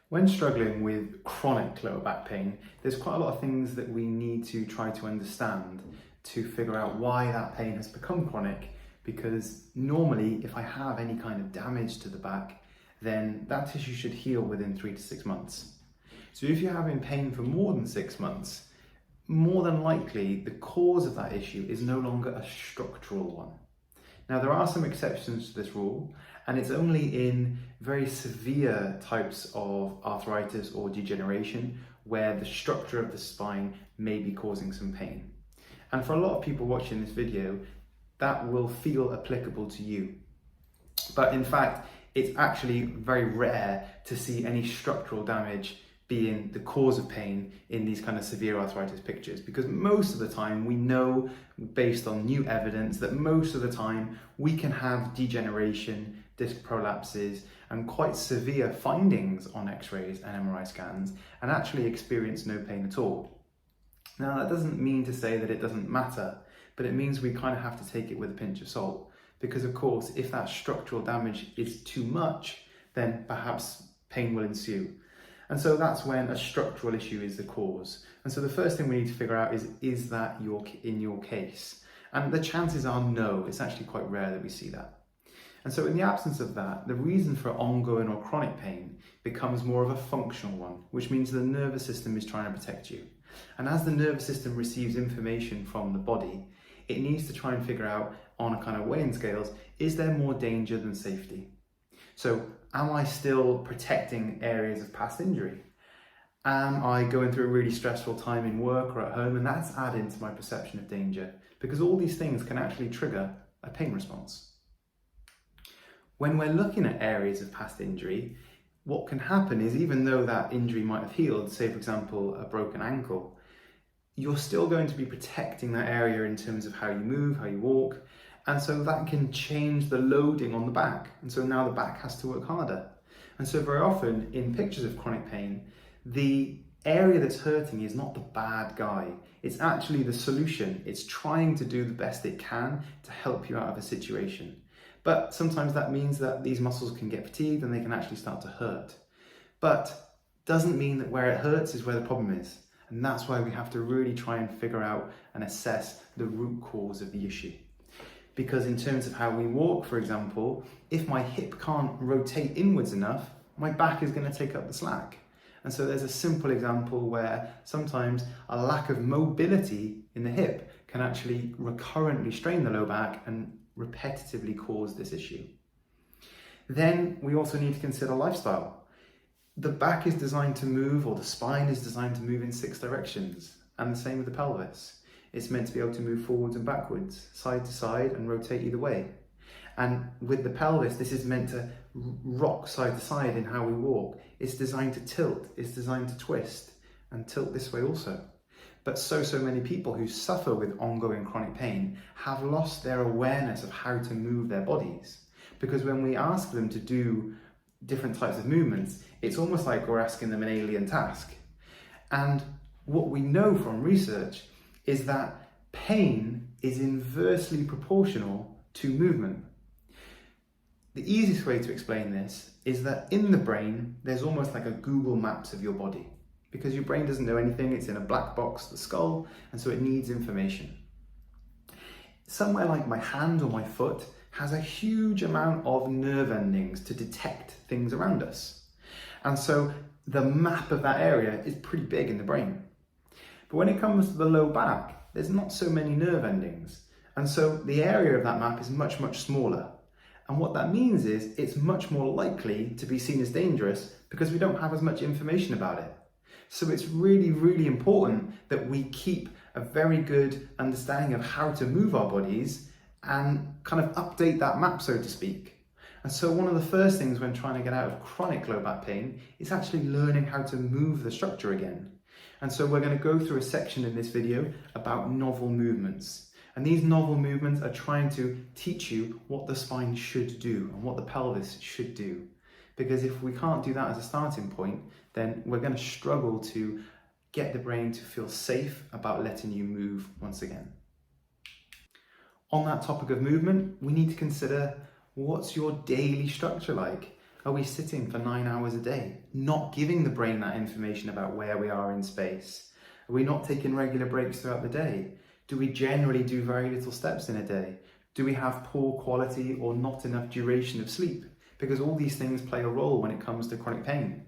When struggling with chronic lower back pain, there's quite a lot of things that we need to try to understand to figure out why that pain has become chronic, because normally if I have any kind of damage to the back, then that tissue should heal within 3 to 6 months. So if you're having pain for more than 6 months, more than likely the cause of that issue is no longer a structural one. Now, there are some exceptions to this rule, and it's only in very severe types of arthritis or degeneration where the structure of the spine may be causing some pain. And for a lot of people watching this video, that will feel applicable to you. But in fact, it's actually very rare to see any structural damage being the cause of pain in these kind of severe arthritis pictures, because most of the time we know, based on new evidence, that most of the time we can have degeneration, disc prolapses, and quite severe findings on x-rays and MRI scans and actually experience no pain at all. Now, that doesn't mean to say that it doesn't matter, but it means we kind of have to take it with a pinch of salt, because of course if that structural damage is too much, then perhaps pain will ensue. And so that's when a structural issue is the cause. And so the first thing we need to figure out is that in your case? And the chances are no, it's actually quite rare that we see that. And so in the absence of that, the reason for ongoing or chronic pain becomes more of a functional one, which means the nervous system is trying to protect you. And as the nervous system receives information from the body, it needs to try and figure out, on a kind of weighing scales, is there more danger than safety? So am I still protecting areas of past injury? Am I going through a really stressful time in work or at home, and that's adding to my perception of danger? Because all these things can actually trigger a pain response. When we're looking at areas of past injury, what can happen is, even though that injury might have healed, say for example a broken ankle, you're still going to be protecting that area in terms of how you move, how you walk, and so that can change the loading on the back, and so now the back has to work harder. And so very often in pictures of chronic pain, the area that's hurting is not the bad guy, it's actually the solution. It's trying to do the best it can to help you out of a situation. But sometimes that means that these muscles can get fatigued and they can actually start to hurt. But doesn't mean that where it hurts is where the problem is. And that's why we have to really try and figure out and assess the root cause of the issue. Because in terms of how we walk, for example, if my hip can't rotate inwards enough, my back is going to take up the slack. And so there's a simple example where sometimes a lack of mobility in the hip can actually recurrently strain the low back and repetitively cause this issue. Then we also need to consider lifestyle. The back is designed to move, or the spine is designed to move in 6 directions, and the same with the pelvis. It's meant to be able to move forwards and backwards, side to side, and rotate either way. And with the pelvis, this is meant to rock side to side in how we walk. It's designed to tilt, it's designed to twist, and tilt this way also. But so many people who suffer with ongoing chronic pain have lost their awareness of how to move their bodies. Because when we ask them to do different types of movements, it's almost like we're asking them an alien task. And what we know from research is that pain is inversely proportional to movement. The easiest way to explain this is that in the brain, there's almost like a Google Maps of your body, because your brain doesn't know anything, it's in a black box, the skull, and so it needs information. Somewhere like my hand or my foot has a huge amount of nerve endings to detect things around us. And so the map of that area is pretty big in the brain. But when it comes to the low back, there's not so many nerve endings. And so the area of that map is much smaller. And what that means is it's much more likely to be seen as dangerous because we don't have as much information about it. So it's really important that we keep a very good understanding of how to move our bodies and kind of update that map, so to speak. And so one of the first things when trying to get out of chronic low back pain is actually learning how to move the structure again. And so we're going to go through a section in this video about novel movements. And these novel movements are trying to teach you what the spine should do and what the pelvis should do. Because if we can't do that as a starting point, then we're going to struggle to get the brain to feel safe about letting you move once again. On that topic of movement, we need to consider, what's your daily structure like? Are we sitting for 9 hours a day, not giving the brain that information about where we are in space? Are we not taking regular breaks throughout the day? Do we generally do very little steps in a day? Do we have poor quality or not enough duration of sleep? Because all these things play a role when it comes to chronic pain.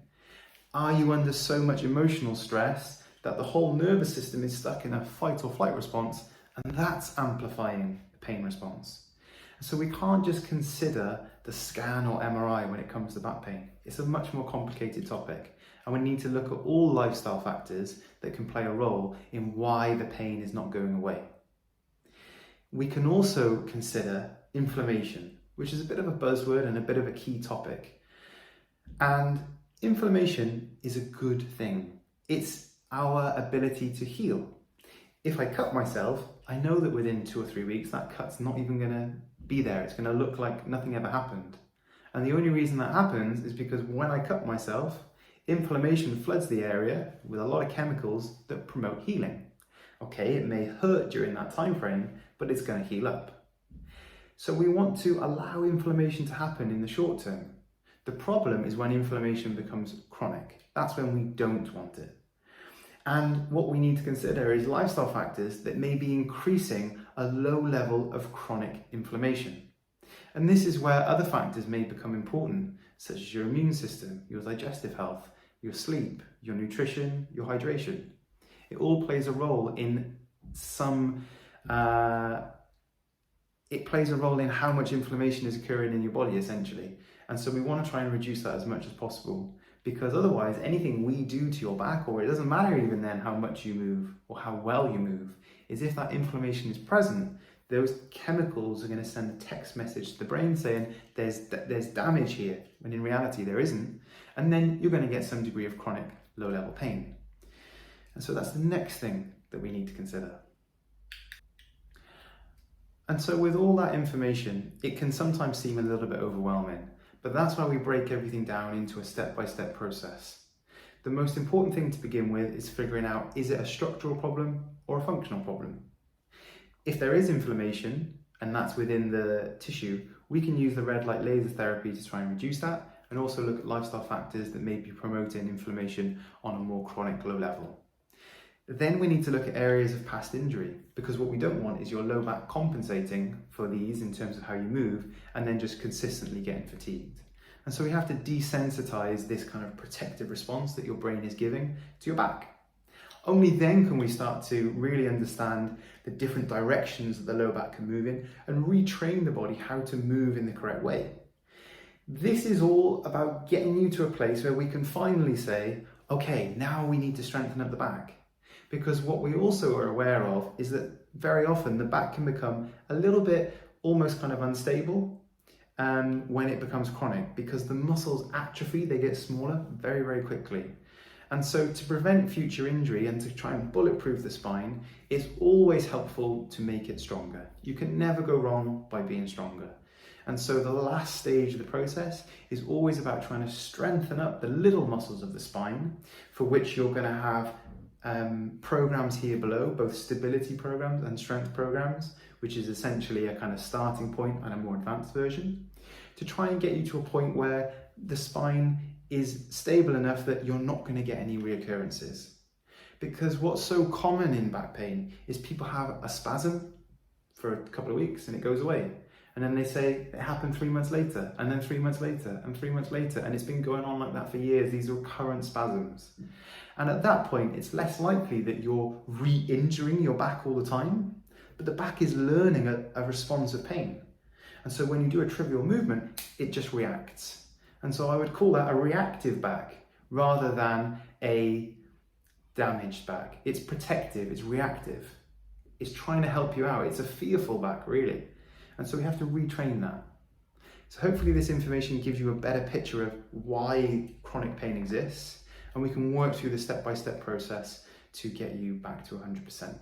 Are you under so much emotional stress that the whole nervous system is stuck in a fight or flight response, and that's amplifying the pain response? So we can't just consider the scan or MRI when it comes to back pain. It's a much more complicated topic, and we need to look at all lifestyle factors that can play a role in why the pain is not going away. We can also consider inflammation, which is a bit of a buzzword and a bit of a key topic. And inflammation is a good thing. It's our ability to heal. If I cut myself, I know that within 2 or 3 weeks, that cut's not even going to be there. It's going to look like nothing ever happened. And the only reason that happens is because when I cut myself, inflammation floods the area with a lot of chemicals that promote healing. Okay, it may hurt during that time frame, but it's going to heal up. So we want to allow inflammation to happen in the short term. The problem is when inflammation becomes chronic. That's when we don't want it. And what we need to consider is lifestyle factors that may be increasing a low level of chronic inflammation. And this is where other factors may become important, such as your immune system, your digestive health, your sleep, your nutrition, your hydration. It all plays a role in it plays a role in how much inflammation is occurring in your body, essentially. And so we want to try and reduce that as much as possible, because otherwise anything we do to your back, or it doesn't matter even then how much you move or how well you move, is if that inflammation is present, those chemicals are going to send a text message to the brain saying there's damage here, when in reality there isn't. And then you're going to get some degree of chronic low-level pain. And so that's the next thing that we need to consider. And so with all that information, it can sometimes seem a little bit overwhelming, but that's why we break everything down into a step-by-step process. The most important thing to begin with is figuring out, is it a structural problem or a functional problem? If there is inflammation, and that's within the tissue, we can use the red light laser therapy to try and reduce that, and also look at lifestyle factors that may be promoting inflammation on a more chronic low level. Then we need to look at areas of past injury, because what we don't want is your low back compensating for these in terms of how you move and then just consistently getting fatigued. And so we have to desensitize this kind of protective response that your brain is giving to your back. Only then can we start to really understand the different directions that the low back can move in and retrain the body how to move in the correct way. This is all about getting you to a place where we can finally say, okay, now we need to strengthen up the back. Because what we also are aware of is that very often the back can become a little bit almost kind of unstable when it becomes chronic, because the muscles atrophy, they get smaller very, very quickly. And so to prevent future injury and to try and bulletproof the spine, it's always helpful to make it stronger. You can never go wrong by being stronger. And so the last stage of the process is always about trying to strengthen up the little muscles of the spine, for which you're going to have programs here below, both stability programs and strength programs, which is essentially a kind of starting point and a more advanced version, to try and get you to a point where the spine is stable enough that you're not going to get any reoccurrences. Because what's so common in back pain is people have a spasm for a couple of weeks and it goes away. And then they say it happened 3 months later, and then 3 months later, and 3 months later, and it's been going on like that for years. These are recurrent spasms. And at that point, it's less likely that you're re-injuring your back all the time, but the back is learning a response of pain. And so when you do a trivial movement, it just reacts. And so I would call that a reactive back rather than a damaged back. It's protective, it's reactive. It's trying to help you out. It's a fearful back, really. And so we have to retrain that. So hopefully this information gives you a better picture of why chronic pain exists, and we can work through the step-by-step process to get you back to 100%.